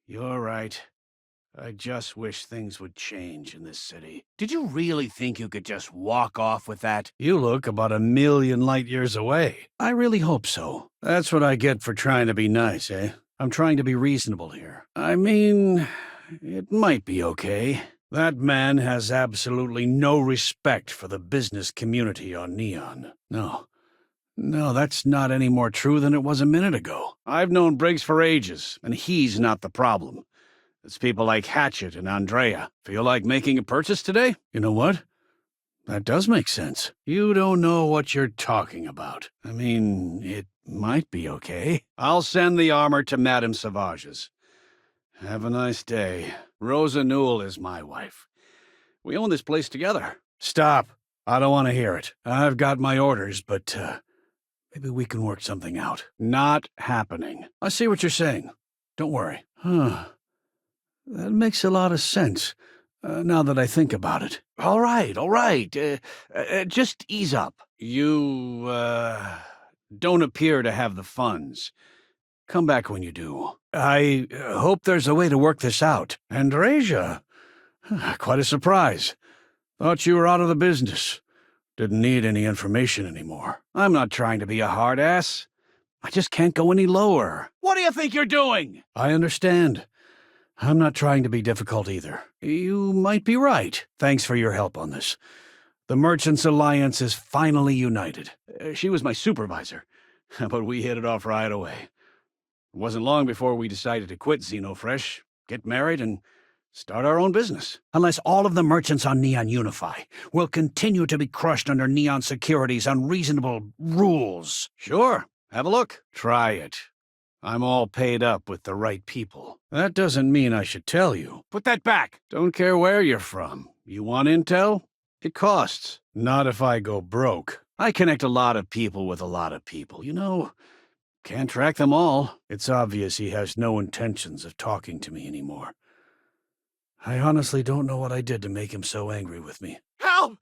You're right. I just wish things would change in this city. Did you really think you could just walk off with that? You look about 1,000,000 light years away. I really hope so. That's what I get for trying to be nice, eh? I'm trying to be reasonable here. I mean, it might be okay. That man has absolutely no respect for the business community on Neon. No, that's not any more true than it was a minute ago. I've known Briggs for ages, and he's not the problem. It's people like Hatchet and Andrea. Feel like making a purchase today? You know what? That does make sense. You don't know what you're talking about. I mean, it might be okay. I'll send the armor to Madame Savage's. Have a nice day. Rosa Newill is my wife. We own this place together. Stop. I don't want to hear it. I've got my orders, but, maybe we can work something out. Not happening. I see what you're saying. Don't worry. That makes a lot of sense, now that I think about it. All right. Just ease up. You, don't appear to have the funds. Come back when you do. I hope there's a way to work this out. Andreja? Quite a surprise. Thought you were out of the business. Didn't need any information anymore. I'm not trying to be a hard ass. I just can't go any lower. What do you think you're doing? I understand. I'm not trying to be difficult either. You might be right. Thanks for your help on this. The Merchants Alliance is finally united. She was my supervisor, but we hit it off right away. It wasn't long before we decided to quit Xenofresh, get married, and start our own business. Unless all of the merchants on Neon unify, we'll continue to be crushed under Neon Security's unreasonable rules. Sure, have a look. Try it. I'm all paid up with the right people. That doesn't mean I should tell you. Put that back. Don't care where you're from. You want intel? It costs. Not if I go broke. I connect a lot of people with a lot of people, you know. Can't track them all. It's obvious he has no intentions of talking to me anymore. I honestly don't know what I did to make him so angry with me. Help!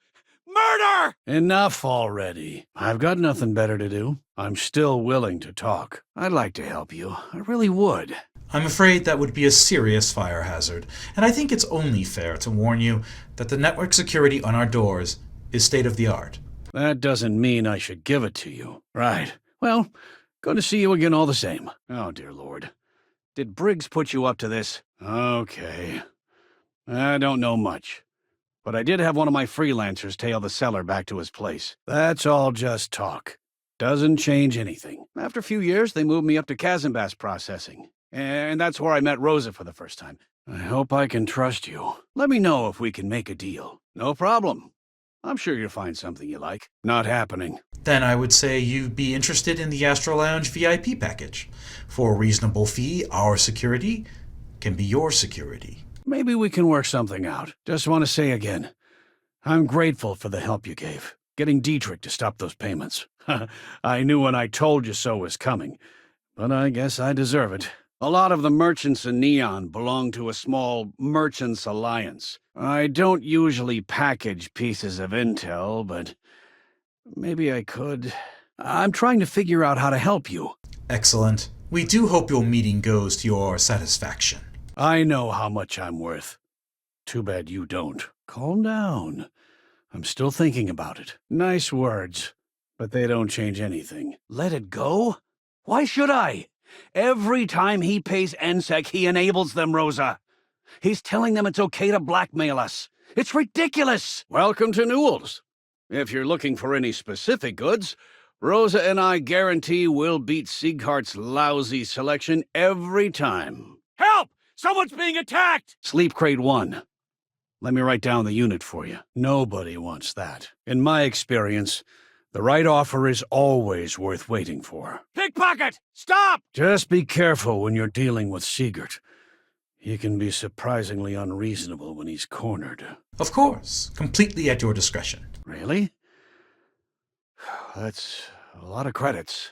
Murder! Enough already. I've got nothing better to do. I'm still willing to talk. I'd like to help you. I really would. I'm afraid that would be a serious fire hazard, and I think it's only fair to warn you that the network security on our doors is state-of-the-art. That doesn't mean I should give it to you. Right. Well, good to see you again all the same. Oh, dear Lord. Did Briggs put you up to this? Okay. I don't know much. But I did have one of my freelancers tail the seller back to his place. That's all just talk. Doesn't change anything. After a few years, they moved me up to Kazanbass processing. And that's where I met Rosa for the first time. I hope I can trust you. Let me know if we can make a deal. No problem. I'm sure you'll find something you like. Not happening. Then I would say you'd be interested in the Astro Lounge VIP package. For a reasonable fee, our security can be your security. Maybe we can work something out. Just want to say again, I'm grateful for the help you gave. Getting Dietrich to stop those payments. I knew when I told you so was coming, but I guess I deserve it. A lot of the merchants in Neon belong to a small Merchants Alliance. I don't usually package pieces of intel, but maybe I could. I'm trying to figure out how to help you. Excellent. We do hope your meeting goes to your satisfaction. I know how much I'm worth. Too bad you don't. Calm down. I'm still thinking about it. Nice words, but they don't change anything. Let it go? Why should I? Every time he pays NSEC, he enables them, Rosa. He's telling them it's okay to blackmail us. It's ridiculous. Welcome to Newill's. If you're looking for any specific goods, Rosa and I guarantee we'll beat Sieghart's lousy selection every time. Help! Someone's being attacked! Sleep Crate 1. Let me write down the unit for you. Nobody wants that. In my experience, the right offer is always worth waiting for. Pickpocket! Stop! Just be careful when you're dealing with Siegert. He can be surprisingly unreasonable when he's cornered. Of course, completely at your discretion. Really? That's a lot of credits.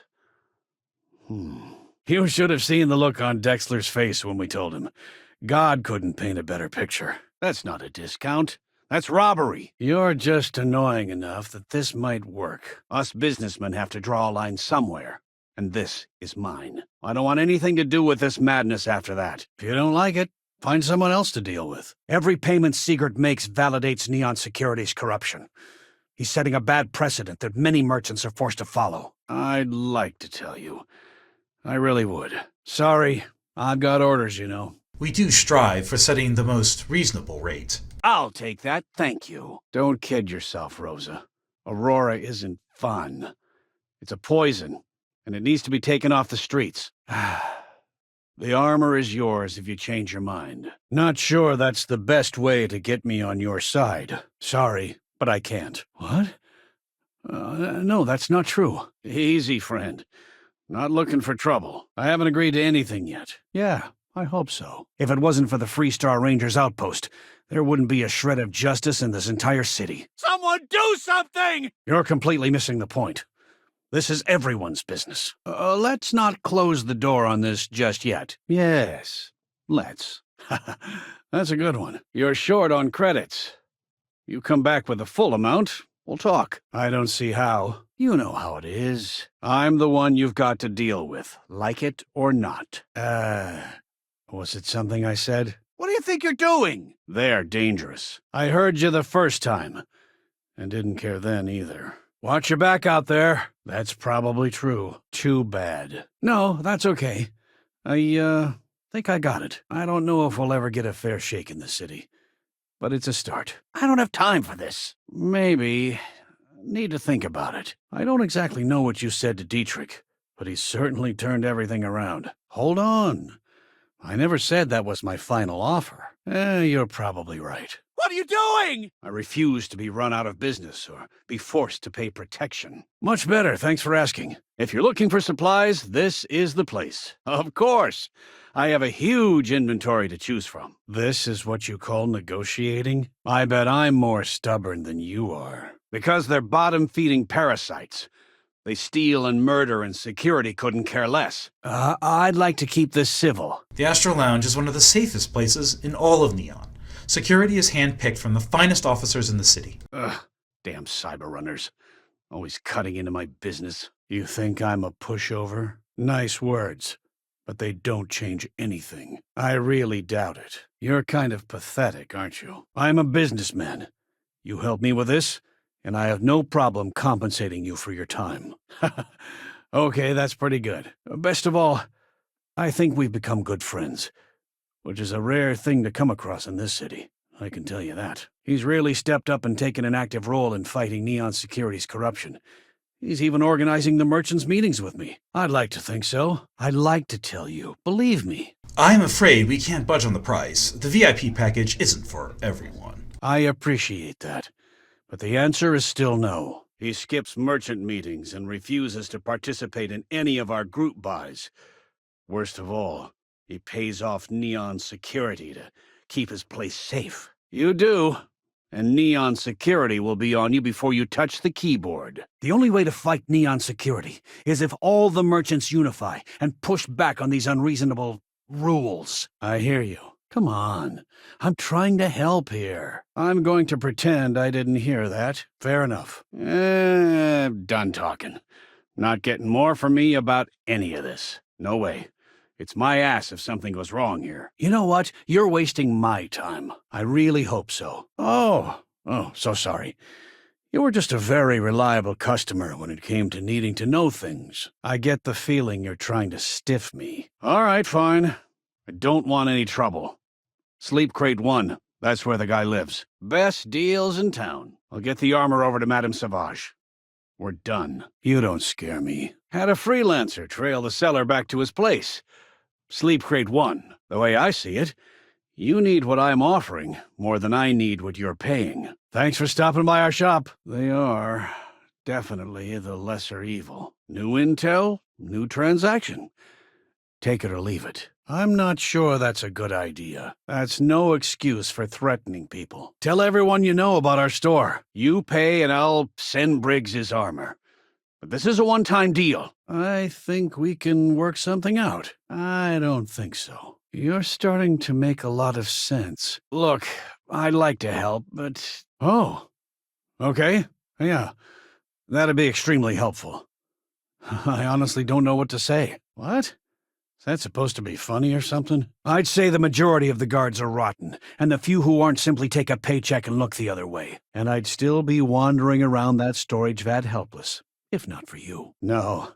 You should have seen the look on Dexler's face when we told him. God couldn't paint a better picture. That's not a discount. That's robbery. You're just annoying enough that this might work. Us businessmen have to draw a line somewhere. and this is mine. I don't want anything to do with this madness after that. If you don't like it, find someone else to deal with. Every payment Sigurd makes validates Neon Security's corruption. He's setting a bad precedent that many merchants are forced to follow. I'd like to tell you. I really would. Sorry, I've got orders, you know. We do strive for setting the most reasonable rate. I'll take that, thank you. Don't kid yourself, Rosa. Aurora isn't fun. It's a poison, and it needs to be taken off the streets. The armor is yours if you change your mind. Not sure that's the best way to get me on your side. Sorry, but I can't. What? No, that's not true. Easy, friend. Not looking for trouble. I haven't agreed to anything yet. Yeah, I hope so. If it wasn't for the Freestar Rangers outpost, there wouldn't be a shred of justice in this entire city. Someone do something! You're completely missing the point. This is everyone's business. Let's not close the door on this just yet. Yes, let's. That's a good one. You're short on credits. You come back with the full amount, we'll talk. I don't see how. You know how it is. I'm the one you've got to deal with, like it or not. Was it something I said? What do you think you're doing? They're dangerous. I heard you the first time, and didn't care then either. Watch your back out there. That's probably true. Too bad. No, that's okay. I think I got it. I don't know if we'll ever get a fair shake in the city, but it's a start. I don't have time for this. Maybe. Need to think about it. I don't exactly know what you said to Dietrich, but he certainly turned everything around. Hold on. I never said that was my final offer. You're probably right. What are you doing? I refuse to be run out of business or be forced to pay protection. Much better, thanks for asking. If you're looking for supplies, this is the place. Of course. I have a huge inventory to choose from. This is what you call negotiating? I bet I'm more stubborn than you are. Because they're bottom-feeding parasites. They steal and murder, and security couldn't care less. I'd like to keep this civil. The Astro Lounge is one of the safest places in all of Neon. Security is handpicked from the finest officers in the city. Ugh, damn cyber runners. Always cutting into my business. You think I'm a pushover? Nice words, but they don't change anything. I really doubt it. You're kind of pathetic, aren't you? I'm a businessman. You help me with this, and I have no problem compensating you for your time. Okay, that's pretty good. Best of all, I think we've become good friends, which is a rare thing to come across in this city. I can tell you that. He's really stepped up and taken an active role in fighting Neon Security's corruption. He's even organizing the merchants' meetings with me. I'd like to think so. I'd like to tell you. Believe me. I'm afraid we can't budge on the price. The VIP package isn't for everyone. I appreciate that. But the answer is still no. He skips merchant meetings and refuses to participate in any of our group buys. Worst of all, he pays off Neon Security to keep his place safe. You do. And Neon Security will be on you before you touch the keyboard. The only way to fight Neon Security is if all the merchants unify and push back on these unreasonable rules. I hear you. Come on. I'm trying to help here. I'm going to pretend I didn't hear that. Fair enough. Done talking. Not getting more from me about any of this. No way. It's my ass if something goes wrong here. You know what? You're wasting my time. I really hope so. Oh, so sorry. You were just a very reliable customer when it came to needing to know things. I get the feeling you're trying to stiff me. All right, fine. I don't want any trouble. Sleep Crate 1. That's where the guy lives. Best deals in town. I'll get the armor over to Madame Sauvage. We're done. You don't scare me. Had a freelancer trail the seller back to his place. Sleep Crate 1. The way I see it, you need what I'm offering more than I need what you're paying. Thanks for stopping by our shop. They are definitely the lesser evil. New intel, new transaction. Take it or leave it. I'm not sure that's a good idea. That's no excuse for threatening people. Tell everyone you know about our store. You pay and I'll send Briggs his armor. But this is a one-time deal. I think we can work something out. I don't think so. You're starting to make a lot of sense. Look, I'd like to help, but... Oh, okay. Yeah, that'd be extremely helpful. I honestly don't know what to say. What? Is that supposed to be funny or something? I'd say the majority of the guards are rotten, and the few who aren't simply take a paycheck and look the other way. And I'd still be wandering around that storage vat helpless, if not for you. No,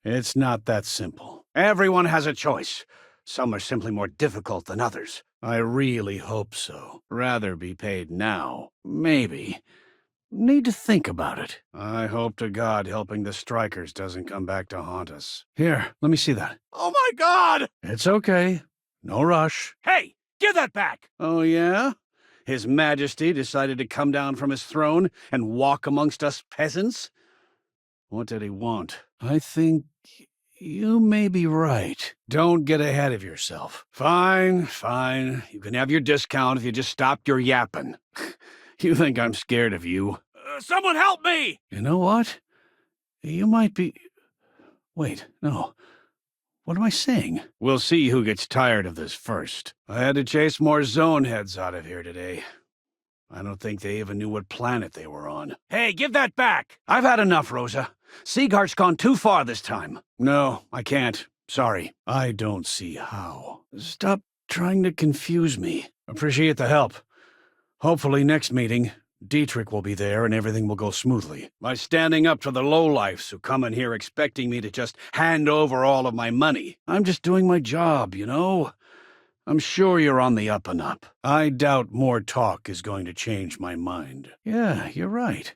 it's not that simple. Everyone has a choice. Some are simply more difficult than others. I really hope so. Rather be paid now. Maybe. Need to think about it. I hope to God helping the strikers doesn't come back to haunt us. Here, let me see that. Oh my God! It's okay. No rush. Hey, give that back! Oh yeah? His Majesty decided to come down from his throne and walk amongst us peasants? What did he want? I think you may be right. Don't get ahead of yourself. Fine, fine. You can have your discount if you just stop your yapping. You think I'm scared of you? Someone help me! You know what? You might be... Wait, no. What am I saying? We'll see who gets tired of this first. I had to chase more zone heads out of here today. I don't think they even knew what planet they were on. Hey, give that back! I've had enough, Rosa. Sieghart's gone too far this time. No, I can't. Sorry. I don't see how. Stop trying to confuse me. Appreciate the help. Hopefully next meeting, Dietrich will be there and everything will go smoothly. By standing up to the lowlifes who come in here expecting me to just hand over all of my money. I'm just doing my job, you know? I'm sure you're on the up and up. I doubt more talk is going to change my mind. Yeah, you're right.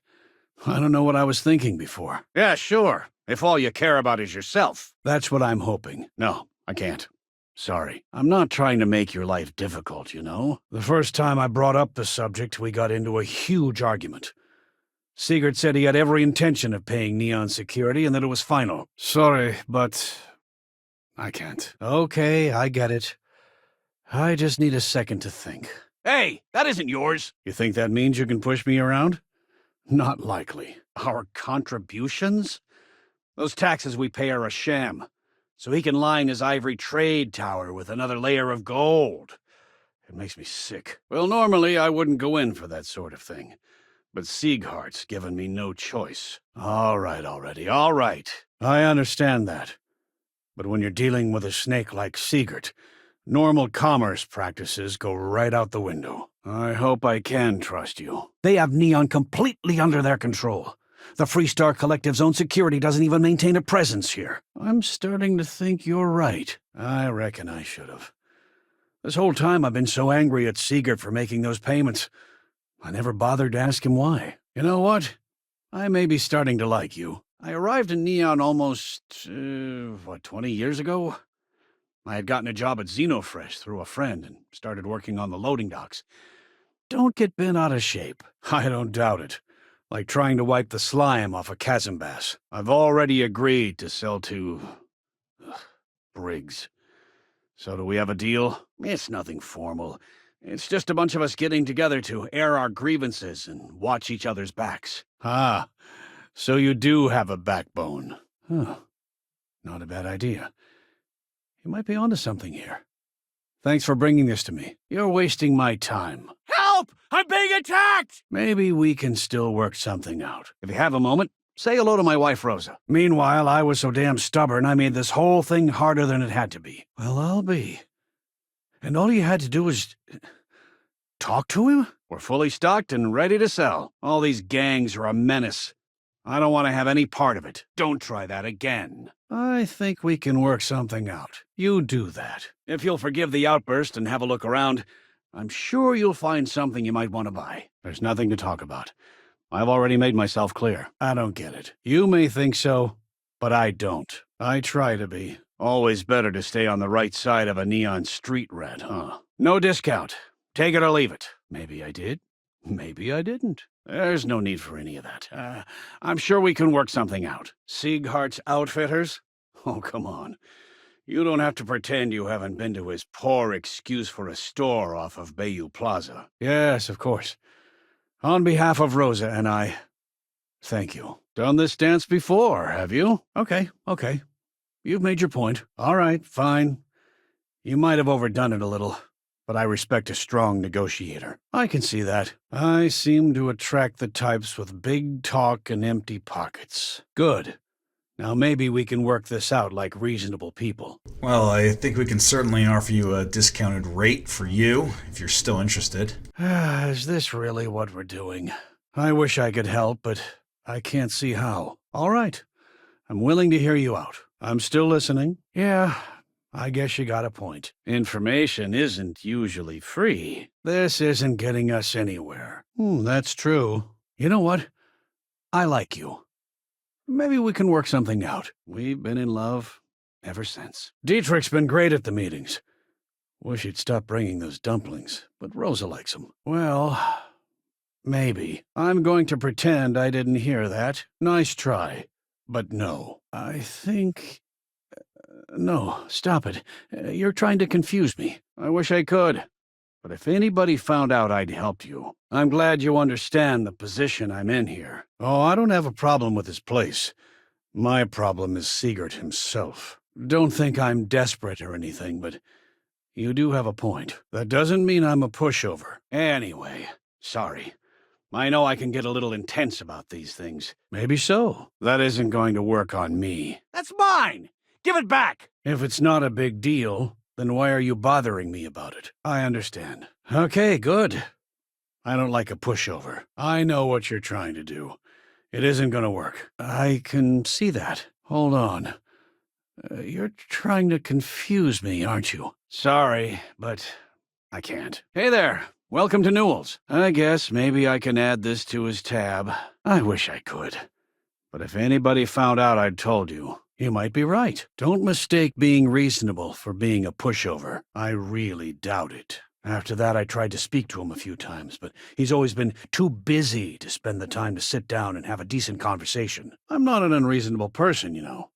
I don't know what I was thinking before. Yeah, sure. If all you care about is yourself. That's what I'm hoping. No, I can't. Sorry. I'm not trying to make your life difficult, you know? The first time I brought up the subject, we got into a huge argument. Sigurd said he had every intention of paying Neon security and that it was final. Sorry, but I can't. Okay, I get it. I just need a second to think. Hey, that isn't yours. You think that means you can push me around? Not likely. Our contributions? Those taxes we pay are a sham. So he can line his ivory trade tower with another layer of gold. It makes me sick. Well, normally I wouldn't go in for that sort of thing. But Sieghart's given me no choice. All right already, all right. I understand that. But when you're dealing with a snake like Sigurd, normal commerce practices go right out the window. I hope I can trust you. They have Neon completely under their control. The Freestar Collective's own security doesn't even maintain a presence here. I'm starting to think you're right. I reckon I should have. This whole time I've been so angry at Sigurd for making those payments. I never bothered to ask him why. You know what? I may be starting to like you. I arrived in Neon almost, 20 years ago? I had gotten a job at Xenofresh through a friend and started working on the loading docks. Don't get bent out of shape. I don't doubt it. Like trying to wipe the slime off a chasm bass. I've already agreed to sell to... Briggs. So do we have a deal? It's nothing formal. It's just a bunch of us getting together to air our grievances and watch each other's backs. Ah, so you do have a backbone. Huh. Not a bad idea. You might be onto something here. Thanks for bringing this to me. You're wasting my time. Help! I'm being attacked! Maybe we can still work something out. If you have a moment, say hello to my wife, Rosa. Meanwhile, I was so damn stubborn I made this whole thing harder than it had to be. Well, I'll be. And all you had to do was... talk to him? We're fully stocked and ready to sell. All these gangs are a menace. I don't want to have any part of it. Don't try that again. I think we can work something out. You do that. If you'll forgive the outburst and have a look around, I'm sure you'll find something you might want to buy. There's nothing to talk about. I've already made myself clear. I don't get it. You may think so, but I don't. I try to be. Always better to stay on the right side of a Neon street rat, huh? No discount. Take it or leave it. Maybe I did. Maybe I didn't. There's no need for any of that. I'm sure we can work something out. Sieghart's Outfitters? Oh, come on. You don't have to pretend you haven't been to his poor excuse for a store off of Bayou Plaza. Yes, of course. On behalf of Rosa and I, thank you. Done this dance before, have you? Okay. You've made your point. All right, fine. You might have overdone it a little, but I respect a strong negotiator. I can see that. I seem to attract the types with big talk and empty pockets. Good. Now maybe we can work this out like reasonable people. Well, I think we can certainly offer you a discounted rate for you, if you're still interested. Is this really what we're doing? I wish I could help, but I can't see how. All right. I'm willing to hear you out. I'm still listening. Yeah, I guess you got a point. Information isn't usually free. This isn't getting us anywhere. That's true. You know what? I like you. Maybe we can work something out. We've been in love ever since. Dietrich's been great at the meetings. Wish he'd stop bringing those dumplings, but Rosa likes them. Well, maybe. I'm going to pretend I didn't hear that. Nice try. But no. I think... No, stop it. You're trying to confuse me. I wish I could. But if anybody found out I'd helped you, I'm glad you understand the position I'm in here. Oh, I don't have a problem with his place. My problem is Sigurd himself. Don't think I'm desperate or anything, but you do have a point. That doesn't mean I'm a pushover. Anyway, sorry. I know I can get a little intense about these things. Maybe so. That isn't going to work on me. That's mine! Give it back! If it's not a big deal, then why are you bothering me about it? I understand. Okay, good. I don't like a pushover. I know what you're trying to do. It isn't gonna work. I can see that. Hold on. You're trying to confuse me, aren't you? Sorry, but I can't. Hey there. Welcome to Newell's. I guess maybe I can add this to his tab. I wish I could. But if anybody found out I'd told you, you might be right. Don't mistake being reasonable for being a pushover. I really doubt it. After that, I tried to speak to him a few times, but he's always been too busy to spend the time to sit down and have a decent conversation. I'm not an unreasonable person, you know.